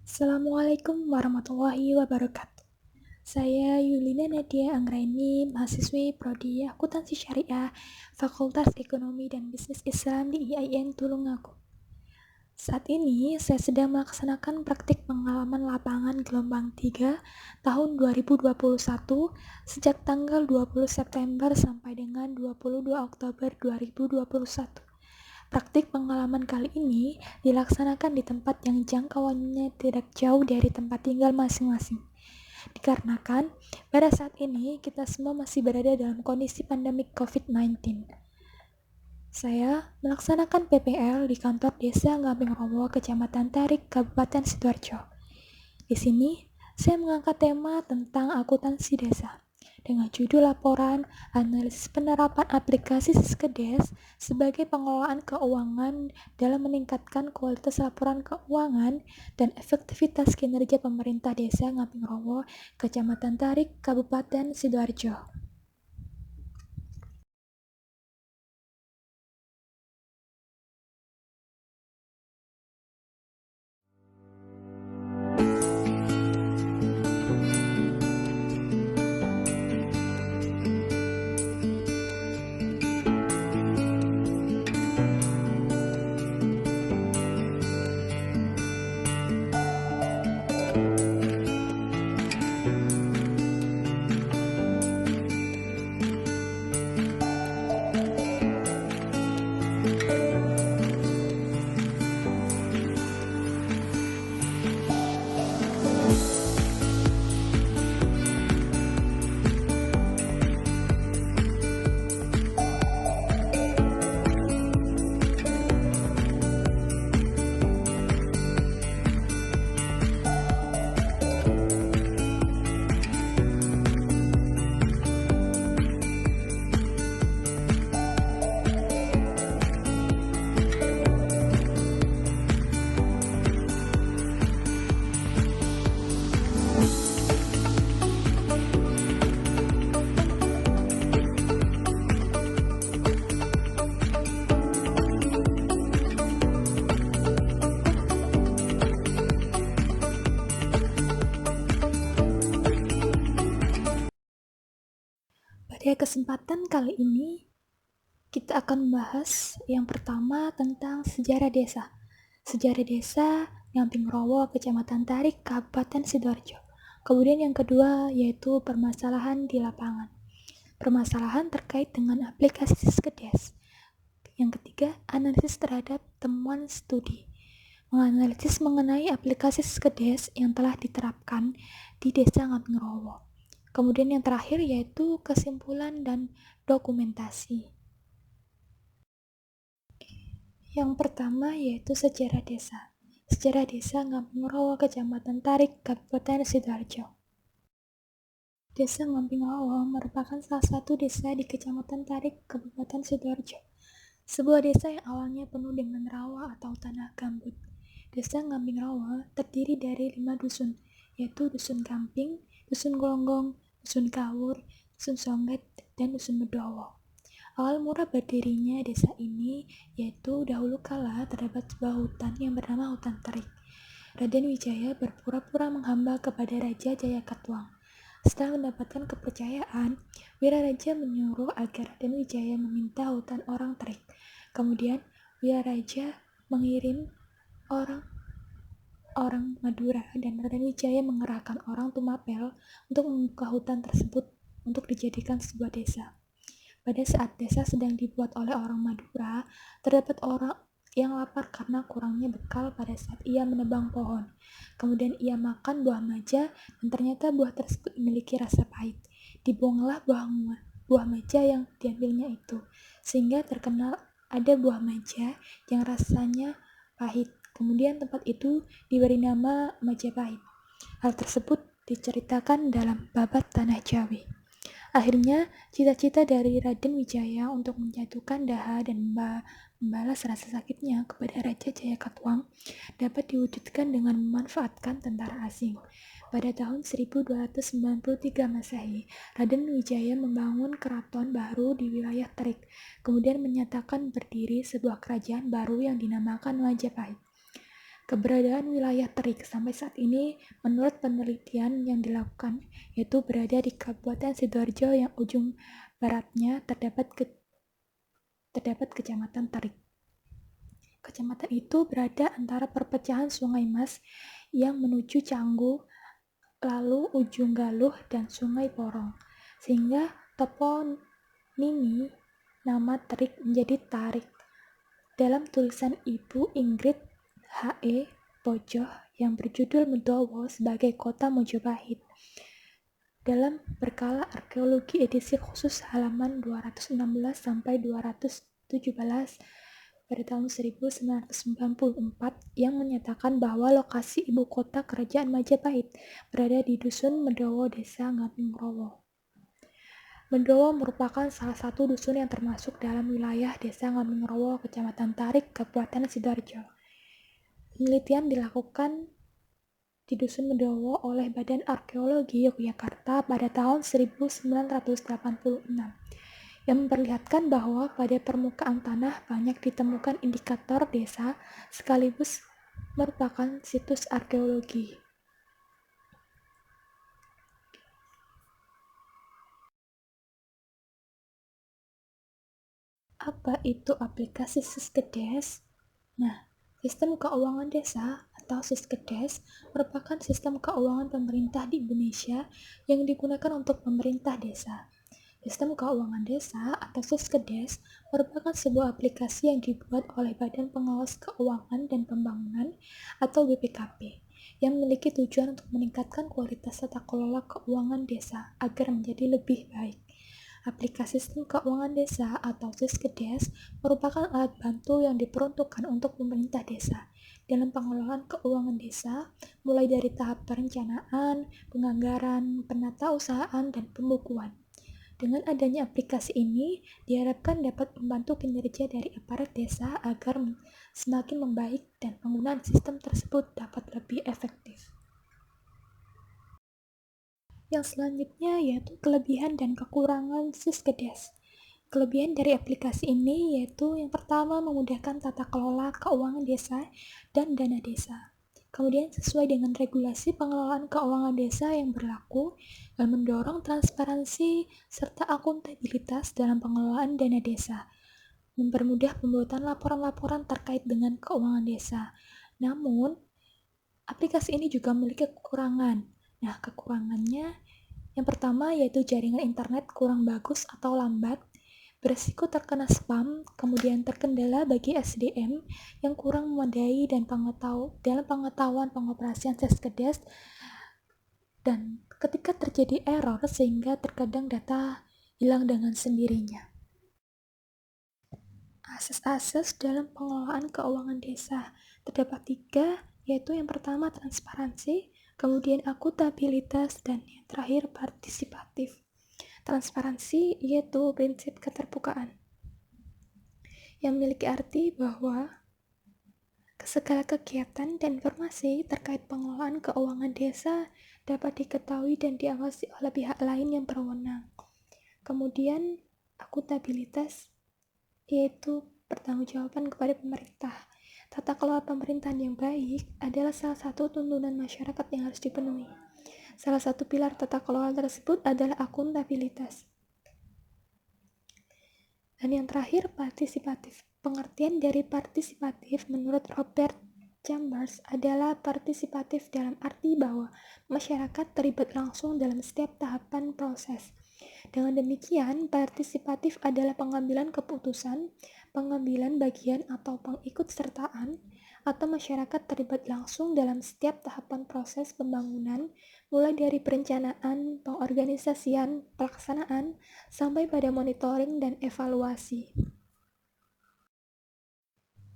Assalamualaikum warahmatullahi wabarakatuh. Saya Yulina Nadia Anggraini, mahasiswi Prodi Akuntansi Syariah, Fakultas Ekonomi dan Bisnis Islam di IAIN Tulungagung. Saat ini saya sedang melaksanakan praktik pengalaman lapangan gelombang 3 tahun 2021 sejak tanggal 20 September sampai dengan 22 Oktober 2021. Praktik pengalaman kali ini dilaksanakan di tempat yang jangkauannya tidak jauh dari tempat tinggal masing-masing. Dikarenakan pada saat ini kita semua masih berada dalam kondisi pandemik COVID-19. Saya melaksanakan PPL di kantor Desa Ngabing Rowo, Kecamatan Tarik, Kabupaten Sidoarjo. Di sini, saya mengangkat tema tentang akuntansi desa dengan judul laporan analisis penerapan aplikasi Siskedes sebagai pengelolaan keuangan dalam meningkatkan kualitas laporan keuangan dan efektivitas kinerja pemerintah Desa Ngabing Rowo, Kecamatan Tarik, Kabupaten Sidoarjo. Pada kesempatan kali ini, kita akan membahas yang pertama tentang sejarah desa. Sejarah desa Ngabing Rowo, Kecamatan Tarik, Kabupaten Sidoarjo. Kemudian yang kedua yaitu permasalahan di lapangan. Permasalahan terkait dengan aplikasi Siskedes. Yang ketiga, analisis terhadap temuan studi. Menganalisis mengenai aplikasi Siskedes yang telah diterapkan di Desa Ngabing Rowo. Kemudian yang terakhir yaitu kesimpulan dan dokumentasi. Yang pertama yaitu sejarah desa. Sejarah desa Ngabing Rowo, Kecamatan Tarik, Kabupaten Sidoarjo. Desa Ngabing Rowo merupakan salah satu desa di Kecamatan Tarik, Kabupaten Sidoarjo. Sebuah desa yang awalnya penuh dengan rawa atau tanah gambut. Desa Ngabing Rowo terdiri dari 5 dusun, yaitu Dusun Gamping, Dusun Golonggong, Dusun Kawur, Dusun Songget, dan Dusun Medowo. Awal mula berdirinya desa ini yaitu dahulu kala terdapat sebuah hutan yang bernama Hutan Terik. Raden Wijaya berpura-pura menghamba kepada Raja Jayakatwang. Setelah mendapatkan kepercayaan, Wiraraja menyuruh agar Raden Wijaya meminta hutan orang Terik. Kemudian Wiraraja mengirim orang Madura dan Raden Wijaya mengerahkan orang Tumapel untuk membuka hutan tersebut untuk dijadikan sebuah desa. Pada saat desa sedang dibuat oleh orang Madura, terdapat orang yang lapar karena kurangnya bekal pada saat ia menebang pohon. Kemudian ia makan buah maja dan ternyata buah tersebut memiliki rasa pahit. Dibuanglah buah maja yang diambilnya itu, sehingga terkenal ada buah maja yang rasanya pahit. Kemudian tempat itu diberi nama Majapahit. Hal tersebut diceritakan dalam Babat Tanah Jawi. Akhirnya, cita-cita dari Raden Wijaya untuk menjatuhkan Daha dan membalas rasa sakitnya kepada Raja Jayakatwang dapat diwujudkan dengan memanfaatkan tentara asing. Pada tahun 1293 Masehi, Raden Wijaya membangun keraton baru di wilayah Terik, kemudian menyatakan berdiri sebuah kerajaan baru yang dinamakan Majapahit. Keberadaan wilayah terik sampai saat ini menurut penelitian yang dilakukan yaitu berada di Kabupaten Sidoarjo yang ujung baratnya terdapat Kecamatan Terik. Kecamatan itu berada antara perpecahan Sungai Mas yang menuju Canggu, lalu Ujung Galuh dan Sungai Porong, sehingga toponimi nama Terik menjadi Tarik. Dalam tulisan Ibu Ingrid H.E. Pojoh yang berjudul Mendowo sebagai Kota Mojopahit dalam berkala arkeologi edisi khusus halaman 216 sampai 217 pada tahun 1994 yang menyatakan bahwa lokasi ibu kota kerajaan Majapahit berada di Dusun Mendowo, Desa Ngamingrowo. Mendowo merupakan salah satu dusun yang termasuk dalam wilayah Desa Ngamingrowo, Kecamatan Tarik, Kabupaten Sidoarjo. Penelitian dilakukan di Dusun Mendowo oleh Badan Arkeologi Yogyakarta pada tahun 1986 yang memperlihatkan bahwa pada permukaan tanah banyak ditemukan indikator desa sekaligus merupakan situs arkeologi. Apa itu aplikasi Siskedes? Nah, sistem keuangan desa atau Siskedes merupakan sistem keuangan pemerintah di Indonesia yang digunakan untuk pemerintah desa. Sistem keuangan desa atau Siskedes merupakan sebuah aplikasi yang dibuat oleh Badan Pengawas Keuangan dan Pembangunan atau BPKP yang memiliki tujuan untuk meningkatkan kualitas tata kelola keuangan desa agar menjadi lebih baik. Aplikasi sistem keuangan desa atau Siskedes merupakan alat bantu yang diperuntukkan untuk pemerintah desa dalam pengelolaan keuangan desa, mulai dari tahap perencanaan, penganggaran, penatausahaan, dan pembukuan. Dengan adanya aplikasi ini, diharapkan dapat membantu kinerja dari aparat desa agar semakin membaik dan penggunaan sistem tersebut dapat lebih efektif. Yang selanjutnya yaitu kelebihan dan kekurangan Siskedes. Kelebihan dari aplikasi ini yaitu yang pertama memudahkan tata kelola keuangan desa dan dana desa. Kemudian sesuai dengan regulasi pengelolaan keuangan desa yang berlaku dan mendorong transparansi serta akuntabilitas dalam pengelolaan dana desa. Mempermudah pembuatan laporan-laporan terkait dengan keuangan desa. Namun, aplikasi ini juga memiliki kekurangan. Nah, kekurangannya yang pertama yaitu jaringan internet kurang bagus atau lambat, beresiko terkena spam, kemudian terkendala bagi SDM yang kurang memadai dan dalam pengetahuan pengoperasian Siskedes, dan ketika terjadi error sehingga terkadang data hilang dengan sendirinya. Asas-asas dalam pengelolaan keuangan desa terdapat 3, yaitu yang pertama transparansi, kemudian akuntabilitas, dan yang terakhir partisipatif. Transparansi yaitu prinsip keterbukaan yang memiliki arti bahwa segala kegiatan dan informasi terkait pengelolaan keuangan desa dapat diketahui dan diawasi oleh pihak lain yang berwenang. Kemudian akuntabilitas yaitu pertanggungjawaban kepada pemerintah. Tata kelola pemerintahan yang baik adalah salah satu tuntunan masyarakat yang harus dipenuhi. Salah satu pilar tata kelola tersebut adalah akuntabilitas. Dan yang terakhir, partisipatif. Pengertian dari partisipatif menurut Robert Chambers adalah partisipatif dalam arti bahwa masyarakat terlibat langsung dalam setiap tahapan proses. Dengan demikian, partisipatif adalah pengambilan keputusan, pengambilan bagian atau pengikutsertaan, atau masyarakat terlibat langsung dalam setiap tahapan proses pembangunan, mulai dari perencanaan, pengorganisasian, pelaksanaan, sampai pada monitoring dan evaluasi.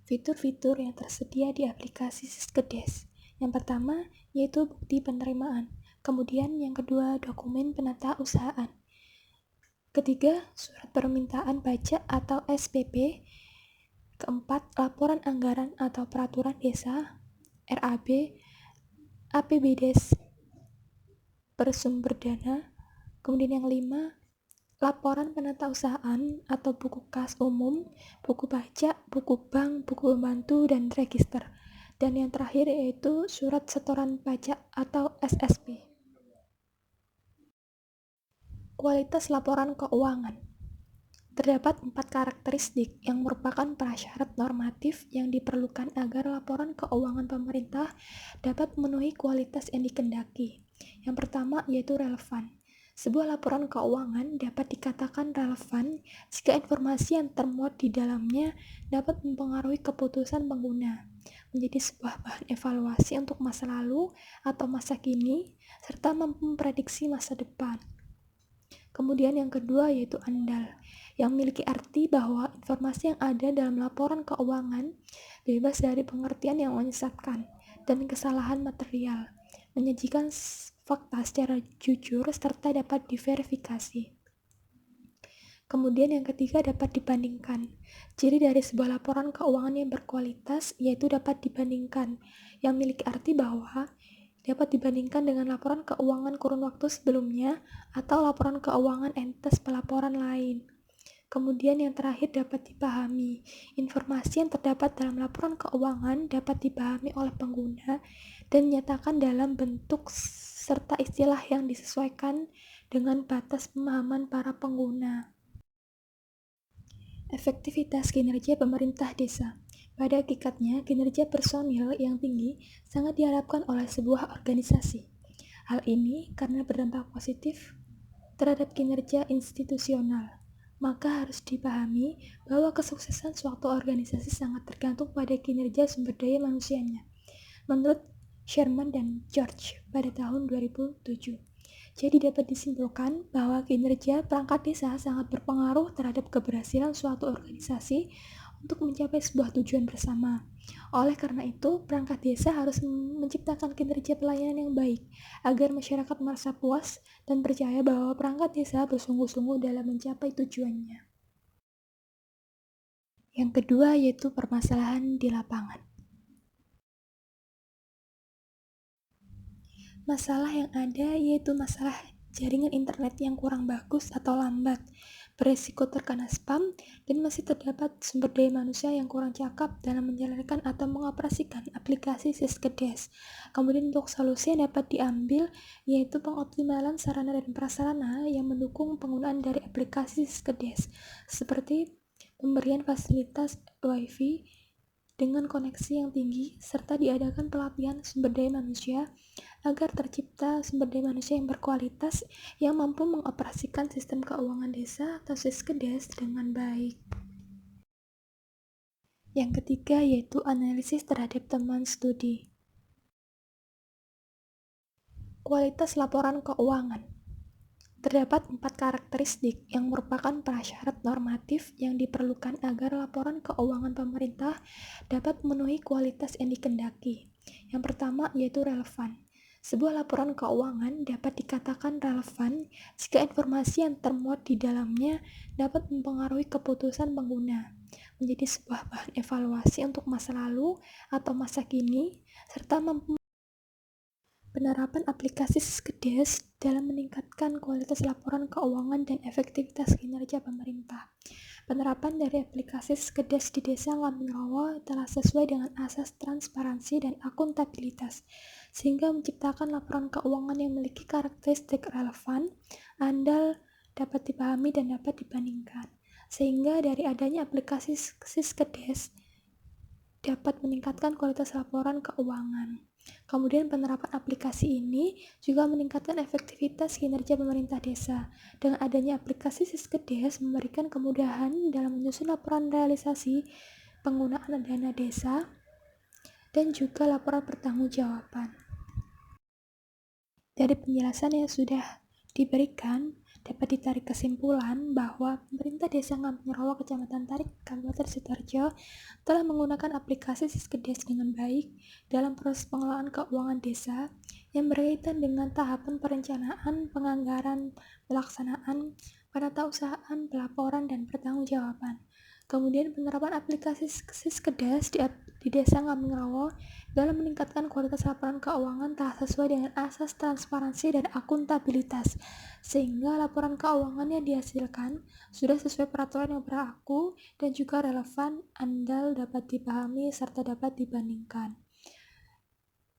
Fitur-fitur yang tersedia di aplikasi Siskedes. Yang pertama, yaitu bukti penerimaan. Kemudian yang kedua, dokumen penatausahaan. Ketiga, surat permintaan pajak atau SPP. Keempat, laporan anggaran atau peraturan desa, RAB, APBDes bersumber dana. Kemudian yang 5, laporan penatausahaan atau buku kas umum, buku pajak, buku bank, buku pembantu, dan register. Dan yang terakhir yaitu surat setoran pajak atau SSP. Kualitas laporan keuangan. Terdapat 4 karakteristik yang merupakan prasyarat normatif yang diperlukan agar laporan keuangan pemerintah dapat memenuhi kualitas yang dikehendaki. Yang pertama yaitu relevan. Sebuah laporan keuangan dapat dikatakan relevan jika informasi yang termuat di dalamnya dapat mempengaruhi keputusan pengguna, menjadi sebuah bahan evaluasi untuk masa lalu atau masa kini, serta mampu memprediksi masa depan. Kemudian yang kedua yaitu andal, yang memiliki arti bahwa informasi yang ada dalam laporan keuangan bebas dari pengertian yang menyesatkan dan kesalahan material, menyajikan fakta secara jujur serta dapat diverifikasi. Kemudian yang ketiga dapat dibandingkan. Ciri dari sebuah laporan keuangan yang berkualitas yaitu dapat dibandingkan, yang memiliki arti bahwa dapat dibandingkan dengan laporan keuangan kurun waktu sebelumnya atau laporan keuangan entes pelaporan lain. Kemudian yang terakhir dapat dipahami. Informasi yang terdapat dalam laporan keuangan dapat dipahami oleh pengguna dan dinyatakan dalam bentuk serta istilah yang disesuaikan dengan batas pemahaman para pengguna. Efektivitas kinerja pemerintah desa. Pada hakikatnya, kinerja personil yang tinggi sangat diharapkan oleh sebuah organisasi. Hal ini karena berdampak positif terhadap kinerja institusional. Maka harus dipahami bahwa kesuksesan suatu organisasi sangat tergantung pada kinerja sumber daya manusianya. Menurut Sherman dan George pada tahun 2007. Jadi dapat disimpulkan bahwa kinerja perangkat desa sangat berpengaruh terhadap keberhasilan suatu organisasi untuk mencapai sebuah tujuan bersama. Oleh karena itu, perangkat desa harus menciptakan kinerja pelayanan yang baik agar masyarakat merasa puas dan percaya bahwa perangkat desa bersungguh-sungguh dalam mencapai tujuannya. Yang kedua yaitu permasalahan di lapangan. Masalah yang ada yaitu masalah jaringan internet yang kurang bagus atau lambat, beresiko terkena spam, dan masih terdapat sumber daya manusia yang kurang cakap dalam menjalankan atau mengoperasikan aplikasi Syskedes. Kemudian untuk solusi yang dapat diambil yaitu pengoptimalan sarana dan prasarana yang mendukung penggunaan dari aplikasi Syskedes, seperti pemberian fasilitas Wi-Fi dengan koneksi yang tinggi, serta diadakan pelatihan sumber daya manusia agar tercipta sumber daya manusia yang berkualitas yang mampu mengoperasikan sistem keuangan desa atau Syskedes dengan baik. Yang ketiga yaitu analisis terhadap temuan studi. Kualitas laporan keuangan. Terdapat 4 karakteristik yang merupakan prasyarat normatif yang diperlukan agar laporan keuangan pemerintah dapat memenuhi kualitas yang dikehendaki. Yang pertama yaitu relevan. Sebuah laporan keuangan dapat dikatakan relevan jika informasi yang termuat di dalamnya dapat mempengaruhi keputusan pengguna, menjadi sebuah bahan evaluasi untuk masa lalu atau masa kini, serta mampu penerapan aplikasi Syskedes dalam meningkatkan kualitas laporan keuangan dan efektivitas kinerja pemerintah. Penerapan dari aplikasi Syskedes di Desa Ngambingrowo telah sesuai dengan asas transparansi dan akuntabilitas, sehingga menciptakan laporan keuangan yang memiliki karakteristik relevan, andal, dapat dipahami dan dapat dibandingkan. Sehingga dari adanya aplikasi Syskedes dapat meningkatkan kualitas laporan keuangan. Kemudian penerapan aplikasi ini juga meningkatkan efektivitas kinerja pemerintah desa. Dengan adanya aplikasi Syskedes memberikan kemudahan dalam menyusun laporan realisasi penggunaan dana desa dan juga laporan pertanggungjawaban. Dari penjelasan yang sudah diberikan, dapat ditarik kesimpulan bahwa pemerintah desa Ngambingrowo, Kecamatan Tarik, Kabupaten Sidoarjo telah menggunakan aplikasi Syskedes dengan baik dalam proses pengelolaan keuangan desa yang berkaitan dengan tahapan perencanaan, penganggaran, pelaksanaan, penatausahaan, pelaporan, dan pertanggungjawaban. Kemudian penerapan aplikasi Syskedes di Desa Ngambingrowo dalam meningkatkan kualitas laporan keuangan telah sesuai dengan asas transparansi dan akuntabilitas, sehingga laporan keuangan yang dihasilkan sudah sesuai peraturan yang berlaku dan juga relevan, andal, dapat dipahami, serta dapat dibandingkan.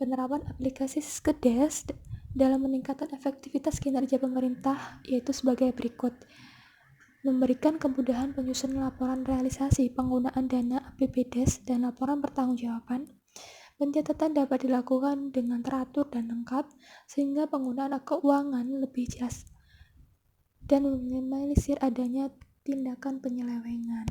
penerapan aplikasi Skedes dalam meningkatkan efektivitas kinerja pemerintah yaitu sebagai berikut. Memberikan kemudahan penyusunan laporan realisasi penggunaan dana APBDes dan laporan pertanggungjawaban. Pencatatan dapat dilakukan dengan teratur dan lengkap sehingga penggunaan keuangan lebih jelas dan meminimalisir adanya tindakan penyelewengan.